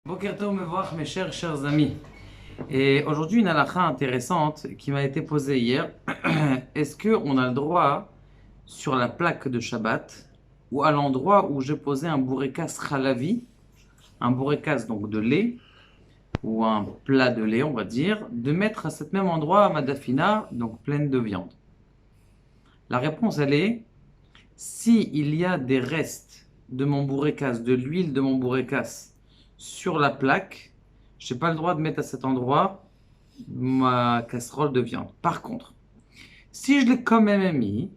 Boker Tov Mevorach, mes chers amis. Et aujourd'hui, une halakha intéressante qui m'a été posée hier. Est-ce qu'on a le droit, sur la plaque de Shabbat, ou à l'endroit où j'ai posé un bourrekas chalavi, un bourrekas donc de lait, ou un plat de lait, on va dire, de mettre à cet même endroit ma dafina, donc pleine de viande? La réponse, elle est, si il y a des restes de mon bourrekas, de l'huile de mon bourrekas, sur la plaque, je n'ai pas le droit de mettre à cet endroit ma casserole de viande. Par contre, si je l'ai quand même mis,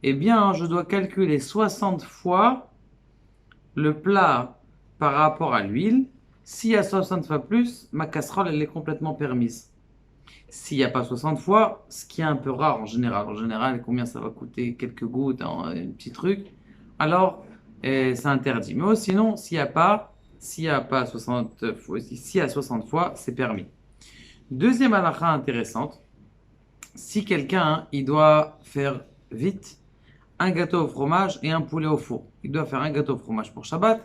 eh bien, je dois calculer 60 fois le plat par rapport à l'huile. S'il y a 60 fois plus, ma casserole, elle est complètement permise. S'il n'y a pas 60 fois, ce qui est un peu rare en général. En général, combien ça va coûter? Quelques gouttes, un petit truc. Alors, c'est interdit. Mais sinon, s'il y a pas 60 fois, s'il y a 60 fois, c'est permis. Deuxième halakha intéressante, si quelqu'un, il doit faire vite un gâteau au fromage et un poulet au four. Il doit faire un gâteau au fromage pour Shabbat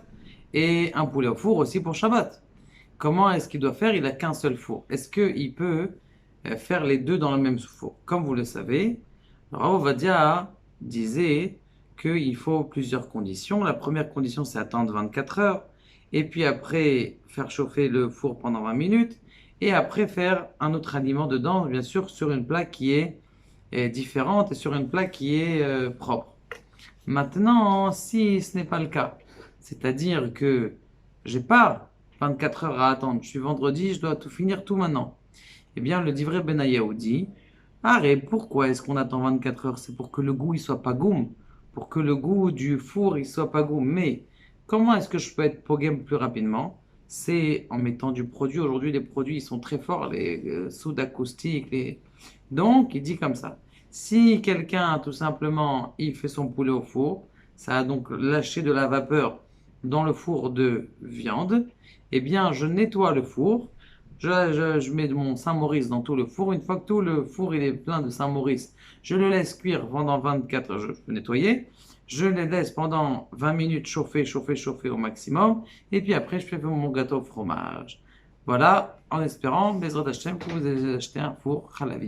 et un poulet au four aussi pour Shabbat. Comment est-ce qu'il doit faire? Il n'a qu'un seul four. Est-ce qu'il peut faire les deux dans le même four? Comme vous le savez, Rav Ovadia disait qu'il faut plusieurs conditions. La première condition, c'est attendre 24 heures. Et puis après, faire chauffer le four pendant 20 minutes. Et après, faire un autre aliment dedans, bien sûr, sur une plaque qui est différente et sur une plaque qui est propre. Maintenant, si ce n'est pas le cas, c'est-à-dire que j'ai pas 24 heures à attendre, je suis vendredi, je dois tout finir tout maintenant. Eh bien, le divrei Benayahu dit, arrête, pourquoi est-ce qu'on attend 24 heures? C'est pour que le goût il soit pas goum, pour que le goût du four il soit pas goum. Mais comment est-ce que je peux être pogem plus rapidement? C'est en mettant du produit. Aujourd'hui, les produits ils sont très forts, les soudes acoustiques. Donc, il dit comme ça. Si quelqu'un, tout simplement, il fait son poulet au four, ça a donc lâché de la vapeur dans le four de viande, eh bien, je nettoie le four, je mets mon Saint-Maurice dans tout le four. Une fois que tout le four il est plein de Saint-Maurice, je le laisse cuire pendant 24 heures, je peux nettoyer. Je les laisse pendant 20 minutes chauffer, chauffer, chauffer au maximum. Et puis après, je fais mon gâteau au fromage. Voilà, en espérant, Bezrat Hashem, que vous allez acheter un four Halavi.